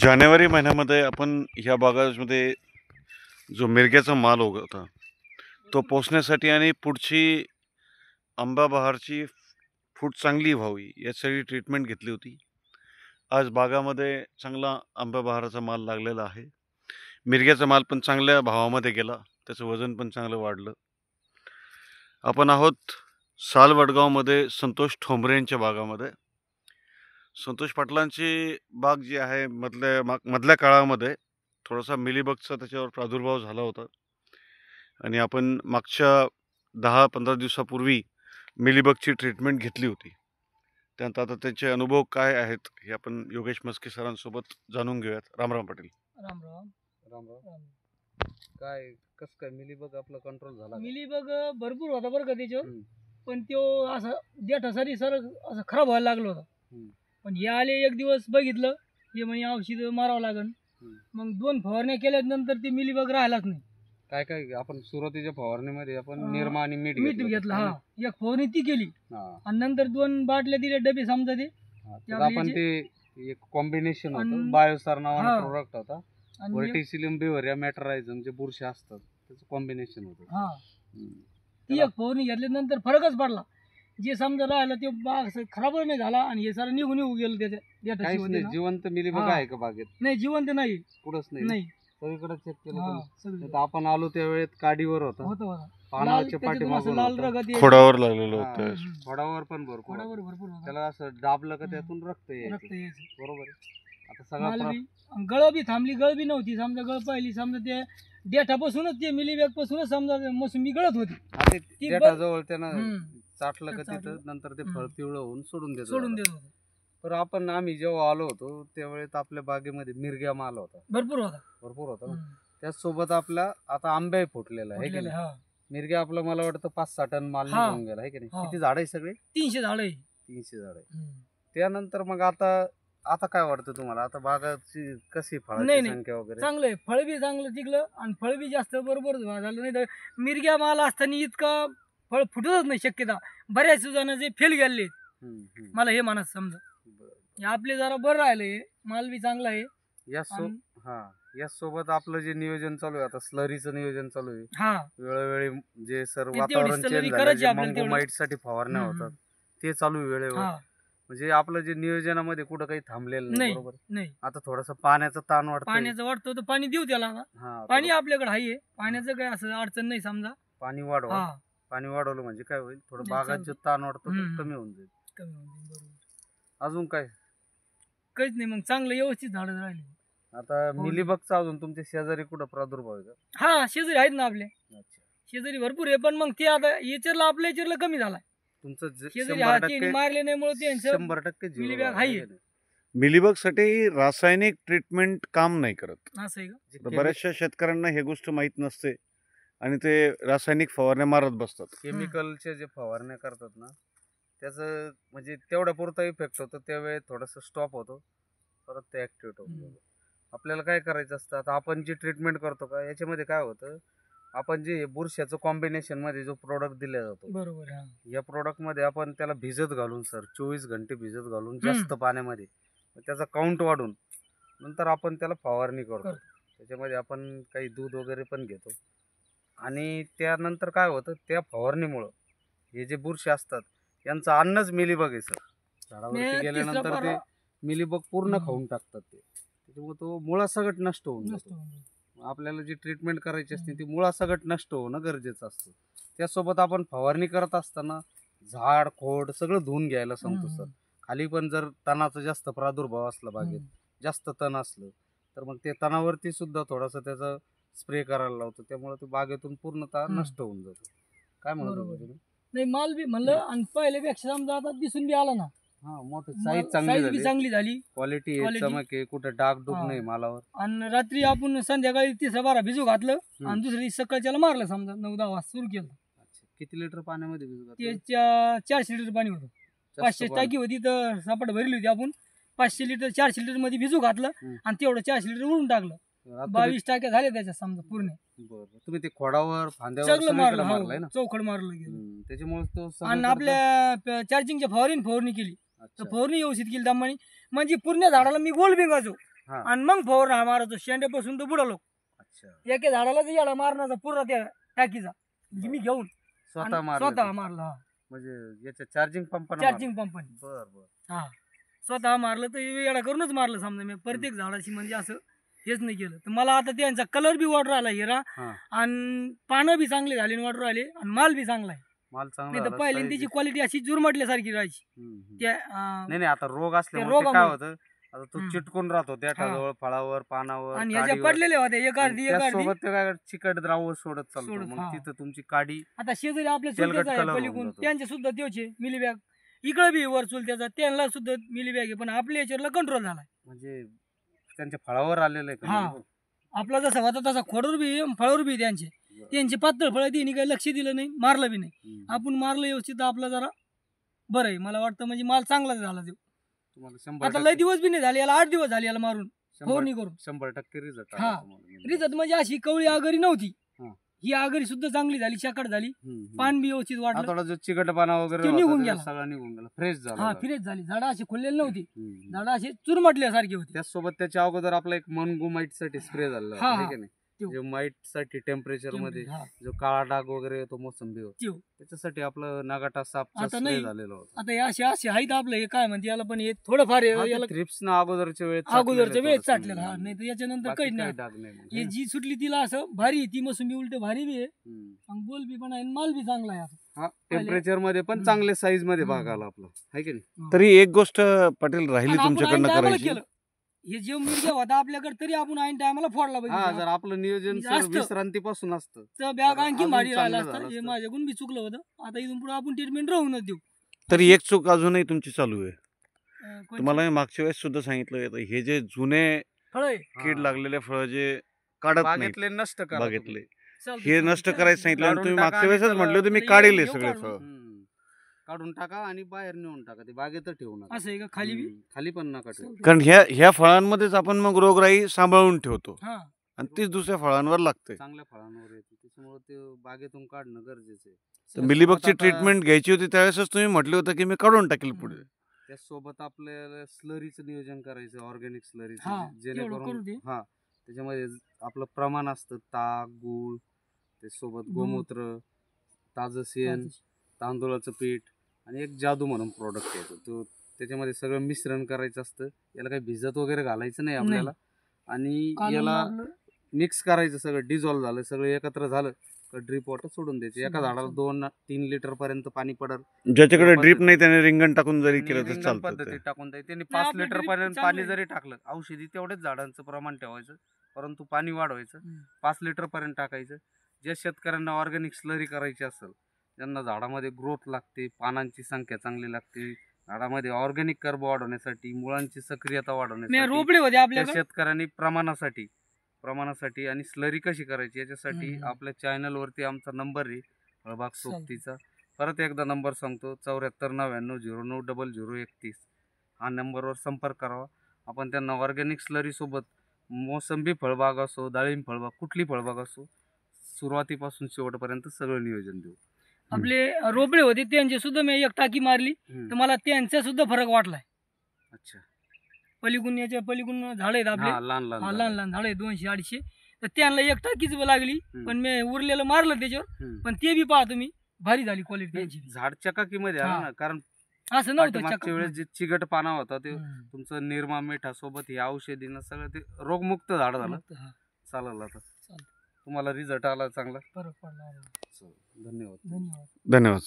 जानेवारी महिन्यामध्ये आपण ह्या भागामध्ये जो मिरग्याचा माल होता तो पोचण्यासाठी आणि पुढची आंबा बहारची फूट चांगली व्हावी यासाठी ट्रीटमेंट घेतली होती. आज बागामध्ये चांगला आंबा बहाराचा माल लागलेला आहे. मिरग्याचा माल पण चांगल्या भावामध्ये गेला, त्याचं वजन पण चांगलं वाढलं. आपण आहोत सालवडगावमध्ये संतोष ठोंबरे यांच्या बागामध्ये. संतोष पाटलांची बाग जी आहे मधल्या काळामध्ये थोडासा मिलीबगचा त्याच्यावर प्रादुर्भाव झाला होता आणि आपण मागच्या 10-15 दिवसापूर्वी मिलीबगची ट्रीटमेंट घेतली होती. त्यानंतर आता त्यांचे अनुभव काय आहेत हे आपण योगेश मस्के सरांसोबत जाणून घेऊयात. रामराम पाटील. राम राम. राम राम. काय कस काय मिलीबग आपला कंट्रोल झाला? मिलीबग भरपूर होता बरं का त्याच्यावर, पण तो असं देठासाठी सर असं खराब व्हायला लागलं होतं. पण हे आले एक दिवस बघितलं, हे म्हणे औषध मारावं लागेल. मग 2 फवारण्या केल्यानंतर ते मिलीबग राहिलाच नाही. काय काय आपण सुरुवातीच्या फवारणीमध्ये आपण निरमा आणि मीठ घेतलं. हा, एक फवारणी ती केली आणि नंतर 2 बाटल्या दिल्या डबे समजा ते आपण ते एक कॉम्बिनेशन होतं. बायोसार नावाचा प्रोडक्ट होता. वर्टिसिलियम बिव्हरिया मॅटरायझम जे बुरशी असतात त्याचं कॉम्बिनेशन होतं. हा, ती एक फवारणी घेतल्यानंतर फरकच पडला. जे समजा राहिलं ते बाग खराब नाही झाला आणि हे सारं निघून गेलं त्याच्या. जिवंत मिलीबग आहे का बागेत? नाही, जिवंत नाही, कुठंच नाही. सगळीकडे चेक केलं. आपण आलो त्यावेळेत काडीवर होता, पानाच्या पाठीमागून खोडावर लागलेलं होतं. खोडावर पण भरपूर त्याला असं दाबलं का त्यातून रक्त यायचं. बरोबर. आता सगळा गळ बी थांबली, गळ बी नव्हती. समजा गळ पाहिली, समजा ते देठापासूनच ते मिलीबग पासूनच समजा मोसंबी गळत होती. देठाजवळ त्यानं चाटलं का तिथं नंतर ते फळ पिवळं होऊन सोडून देत होतं. तर आम्ही जेव्हा आलो होतो त्यावेळेस आपल्या बागेमध्ये मिरग्या माल होता, भरपूर होता ना. त्याचसोबत आपला आता आंबे फुटलेला आहे. मिरग्या आपला मला वाटतं 5-6 टन माल निघून गेला आहे की नाही? किती झाड आहे सगळे? 300 झाड आहे. त्यानंतर मग आता काय वाटतं तुम्हाला? आता बागाची कशी फळाची संख्या वगैरे? चांगलं आहे, फळ बी चांगलं टिकलं आणि फळ बी जास्त बरोबर झालं. नाही तर मिरग्या माल असताना इतका फळ फुटतच नाही शक्यता. बऱ्याच जणांचे फेल गेले मला हे म्हणत समजा. आपले जरा बरं राहिले, माल बी चांगला आहे. यासोबत आपलं जे नियोजन चालू आहे आता स्लरीचं नियोजन चालू आहे. वेळोवेळी जे सर्व वातावरण चेंज माइट साठी फवारण्या होतात ते चालू आहे वेळेवर. म्हणजे आपलं जे नियोजनामध्ये कुठं काही थांबलेलं नाही. बरोबर. आता थोडस पाण्याचा ताण वाटतो तर पाणी देऊ त्याला. पाणी आपल्याकडे आहे, पाण्याचं काय असं अडचण नाही. समजा पाणी वाढवलं म्हणजे काय होईल, थोडं बागात जो ताण वाढतो कमी होऊन जाईल. अजून काय? काहीच नाही, मग चांगलं व्यवस्थित झाड राहिले. आता मिलीबगचा अजून तुमच्या शेजारी कुठं प्रादुर्भाव आहे का? हा, शेजारी आहेत ना आपले. शेजारी भरपूर आहे, पण मग ते आता याच्याला आपल्या याच्याला कमी झाला. तुमचं शेजारी मारले नाही मुळे 100% मिलीबग आहे. मिलीबग साठी रासायनिक ट्रीटमेंट काम नाही करत. असं आहे का? बऱ्याचशा शेतकऱ्यांना हे गोष्ट माहित नसते आणि ते रासायनिक फवारण्या मारत बसतात. केमिकलचे जे फवारण्या करतात ना त्याचं म्हणजे तेवढ्या पुरता इफेक्ट होतो, त्यावेळेस थोडंसं स्टॉप होतो, परत ते ऍक्टिव्ह होतो. आपल्याला काय करायचं असतं, आता आपण जी ट्रीटमेंट करतो का याच्यामध्ये काय होतं, आपण जे बुरशाचं कॉम्बिनेशन मध्ये जो प्रोडक्ट दिला जातो, बरोबर, या प्रोडक्ट मध्ये आपण त्याला भिजत घालून 24 घंटे भिजत घालून जास्त पाण्यामध्ये त्याचा काउंट वाढून नंतर आपण त्याला फवारणी करतो. त्याच्यामध्ये आपण काही दूध वगैरे पण घेतो आणि त्यानंतर काय होतं, त्या फवारणीमुळं हे जे बुरशी असतात यांचं अन्नच मिलीबग आहे सर. झाडावरती गेल्यानंतर ते मिलीबग पूर्ण खाऊन टाकतात त्याच्यामुळे तो मुळासकट नष्ट होऊन जातो. आपल्याला जी ट्रीटमेंट करायची असते ती मुळासकट नष्ट होणं गरजेचं असतं. त्यासोबत आपण फवारणी करत असताना झाड खोड सगळं धुवून घ्यायला सांगतो सर. खाली पण जर तणाचा जास्त प्रादुर्भाव असला, बागेत जास्त तण असलं तर मग ते तणावरती सुद्धा थोडासा त्याचा स्प्रे करायला लावतो, त्यामुळे ते बागेतून पूर्णतः नष्ट होऊन जातो. काय म्हणतो? नाही, माल बी म्हणलं आणि पहिल्यापेक्षा समजा आता दिसून बी आला ना. मोठी साईज चांगली झाली, क्वालिटी चमक आहे, कुठं डाग डूब नाही मालावर. आणि रात्री आपण संध्याकाळी 13-12 भिजू घातलं आणि दुसऱ्या दिवशी सकाळच्याला मारलं. समजा 9-10 वाजता सुरू केलं. किती लिटर पाण्यामध्ये भिजू घातलं? ते 400 लिटर पाणी होतं. 500 टाकी होती तर सपाट भरली होती. आपण 500 लिटर 400 लिटर मध्ये भिजू घातलं आणि तेवढं 400 लिटर उडून टाकलं. 22 टाक्या झाल्या त्याच्यात समजा पूर्ण. तुम्ही ते खोडावर फांद्यावर मारलं ना? चौखड मारलं गेलं त्याच्यामुळे तो. आणि आपल्या चार्जिंगच्या फवारणी केली तर फवारणी व्यवस्थित केली दमानी, म्हणजे पूर्ण झाडाला मी गोल बिंगाचो हा. आणि मग फवारणी मारायचो शेंड्यापासून तर बुडालो. अच्छा, एका झाडाला तर याला मारण्याचा पूर्ण त्या टाकीचा म्हणजे मी घेऊन स्वतः आणि मारलं स्वतः ते? मारला. हा. म्हणजे याच्या चार्जिंग पंप चार्जिंग पंपाने. बर बर. हा स्वतः मारलं तर येडा करूनच मारलं समजा मी प्रत्येक झाडाची म्हणजे असं हेच नाही केलं. तर मला आता त्यांचा कलर बी वाढू राहिला हिरा हा. आणि पानं बी चांगले झाले वाढू राहिले आणि माल बी चांगला आहे. माल चांगला नाही तर झाला, पहिले size त्याची आहे. क्वालिटी अशी जुरमटल्यासारखी राहायची. हम्म. नाही नाही आता रोग असल्यामुळे ते काय रोगामुळे. होतं, आता तो हम्म. चिटकून राहतो देठाजवळ, फळावर, पानावर, आणि ह्याच्या काडीवर. पडलेले होते एक अर्धी एक अर्धी. त्याचसोबत ते काय चिकट द्राव सोडत चालतो, सोडत, मग हा. तिथं तुमची काडी आता शेजारी आपल्या तेलकट चुलत्याचा आहे color होऊन पलीकडून जातो. त्यांचे सुद्धा देवचे मिलीबॅग इकडे बी वर चुलत्याचा त्यांना सुद्धा मिलीबॅग आहे पण आपल्या याच्यावरला कंट्रोल झालाय. म्हणजे त्यांच्या फळावर आलेलं आहे हा. का? आपला जसा होता तसा खोडवर बी आहे, फळावर बी आहे त्यांचे पातळ फळ त्यांनी काही लक्ष दिलं नाही, मारलं बी नाही. हम्म. आपण मारलं व्यवस्थित आपला जरा बरं आहे. मला वाटतं म्हणजे माल चांगलाच झाला देऊ. तुम्हाला शंभर आता लय दिवस बी नाही झाले याला 8 दिवस झाले याला मारून फवारणी करून. 100% रिझल्ट हा. रिझल्ट म्हणजे अशी कवळी आगरी नव्हती, हा. ही आगरी सुद्धा चांगली झाली, शाकट झाली, पान बी व्यवस्थित वाढलं. थोडा जो चिकटपणा वगैरे तो होता, निघून ते गेला. सगळा निघून गेला, फ्रेश झाला. हा फ्रेश झाली. झाडं अशी खुललेली नव्हती, हम्म. झाडं अशी चुरमटल्यासारखी होती. त्याचसोबत त्याच्या अगोदर आपला एक मनगू माईट साठी स्प्रे झाला हा, आहे हा. की नाही? त्यो. जो माईट साठी टेम्परेचर मध्ये हा, जो काळा डाग वगैरे येतो मोसंबीवर, त्यो. त्याच्यासाठी आपलं नागाटा सापचा आता स्प्रे नाही. झालेला होता. आता हे असे असे आहेत आपलं हे काय म्हणते याला, पण हे थोडंफार याला थ्रिप्स ना अगोदरच्या वेळेस अगोदरच्या वेळेस चाटलेलं चाटलेलं. हा थोडंसं. नाही तर याच्यानंतर बाकी काहीच काही नाही. डाग नाही मग. हे जी सुटली तिला असं भारी आहे, ती मोसंबी उलट भारी बी आहे हम्म. आणि गोल बी पण आहे आणि माल बी चांगला आहे. आता हा, टेम्परेचर मध्ये पण चांगले साईज मध्ये भाग आला आपला, आहे की नाही? तरी एक गोष्ट पाटील राहिली आणि आपण तुमच्याकडनं ऐन टायमाला करायची. केलं. हे जे मिरग्या होता आपल्याकडे तरी आपण ऐन टायमाला फोडला हा, पाहिजे. जर आपलं नियोजन जास्त. सर विश्रांतीपासून असतं तर बॅग तर आणखी अजून भारी राहिला चांगलं असतं. झालं हे असतं. माझ्याकडून बी चुकलं होतं. आता इथून पुढे आपण ट्रीटमेंट राहूनच देऊ. तरी एक चूक अजूनही तुमची चालू आहे. कोणची? तुम्हाला मी मागच्या वेळेस सुद्धा सांगितलं होतं, हे जे जुने फळं आहे. कीड लागलेले फळ जे काढत नाही बागेतले नष्ट करा तुम्ही. बागेतले, चालतंय, हे चालतंय, नष्ट चालतंय. करायचं सांगितलं आणि काढून तुम्ही टाका मागच्या आणि वेळेसच त्याला- म्हटलं होतं मी आता काढेल हे येऊ सगळे काढून. फळ. हम्म. काढून टाका आणि बाहेर नेऊन टाका, ते बागेत ठेवू नका. असं आहे का खाली बी? खाली पण नका ठेवू. कारण ह्या फळांमध्येच आपण मग रोगराई सांभाळून ठेवतो हा आणि तीच दुसऱ्या फळांवर लागते. चांगल्या फळांवर येते, त्याच्यामुळे ते बागेतून काढणं गरजेचं आहे. तर मिलीबगची आता- ट्रीटमेंट घ्यायची होती त्यावेळेसच तुम्ही म्हटलं होतं की मी काढून टाकेल पुढे. त्यासोबत आपल्याला स्लरीचं नियोजन करायचं, ऑर्गॅनिक हा, स्लरीचं, तेवढं जेणेकरून करू दे. हा त्याच्यामध्ये आपलं प्रमाण असतं ताक, गूळ, त्यासोबत गोमूत्र, ताजं शेण, तांदूळाचं पीठ आणि एक जादू म्हणून प्रोडक्ट येतो तो, त्याच्यामध्ये सगळं मिश्रण करायचं असतं. याला काही भिजत वगैरे घालायचं नाही आपल्याला, आणि कालवून याला लागलं. मिक्स करायचं, सगळं डिझॉल्व्ह झालं, सगळं एकत्र झालं का ड्रीप वॉटर सोडून द्यायचे. एका झाडाला 2-3 लिटर पर्यंत पाणी पडल. ज्याच्याकडे ड्रीप नाही त्याने रिंगण टाकून जरी केलं तर रिंगण चालतं पद्धतीत ते. टाकून द्यायचे. त्यांनी नाही, 5 आपलं लिटर drip पर्यंत चांगलं पाणी आहे. जरी टाकलं, औषधी तेवढेच झाडांचं प्रमाण ठेवायचं, परंतु पाणी वाढवायचं. हम्म. 5 लिटर पर्यंत टाकायचं. ज्या शेतकऱ्यांना ऑर्गॅनिक स्लरी करायची असेल, ज्यांना झाडामध्ये ग्रोथ लागते, पानांची संख्या चांगली लागते, झाडामध्ये ऑर्गॅनिक कर्ब वाढवण्यासाठी, मुळांची सक्रियता मी वाढवण्यासाठी, रोपडे होते त्या आपल्याकडे. शेतकऱ्यांनी प्रमाणासाठी आणि स्लरी कशी करायची याच्यासाठी हम्म. आपल्या चॅनलवरती आमचा नंबर आहे, फळबाग चालतंय. सोबतीचा. परत एकदा नंबर सांगतो, 7499090031. हा नंबरवर संपर्क करावा. आपण त्यांना ऑर्गॅनिक स्लरीसोबत मोसंबी फळबाग असो, डाळिंब फळबाग, कुठली फळबाग असो, सुरुवातीपासून शेवटपर्यंत सगळं नियोजन देऊ. आपले रोपडे होते त्यांचे सुद्धा मी एक टाकी मारली तर मला त्यांचा सुद्धा फरक वाटलाय. अच्छा. पलीकडून झाड आहेत आपले. हा, लहान हा, लहान लहान लहान झाड आहे 200-250. तर त्यांना एक टाकीच लागली, हम्म. पण मी उरलेलं मारलं त्याच्यावर. हम्म. पण ते बी पहा तुम्ही भारी झाली क्वालिटी त्यांची. झाड चकाकीमध्ये आलं हा. ना, कारण असं नव्हतं मागच्या चक्क. वेळेस जे चिगट पाना होता ते हम्म. तुमचं निरमा मिठासोबत हे औषधीनं सगळं ते रोगमुक्त झाड झालं. मग हा, चालेल आता चालतं. तुम्हाला रिझल्ट आला चांगला. फरक पडला. धन्यवाद. धन्यवाद. धन्यवाद.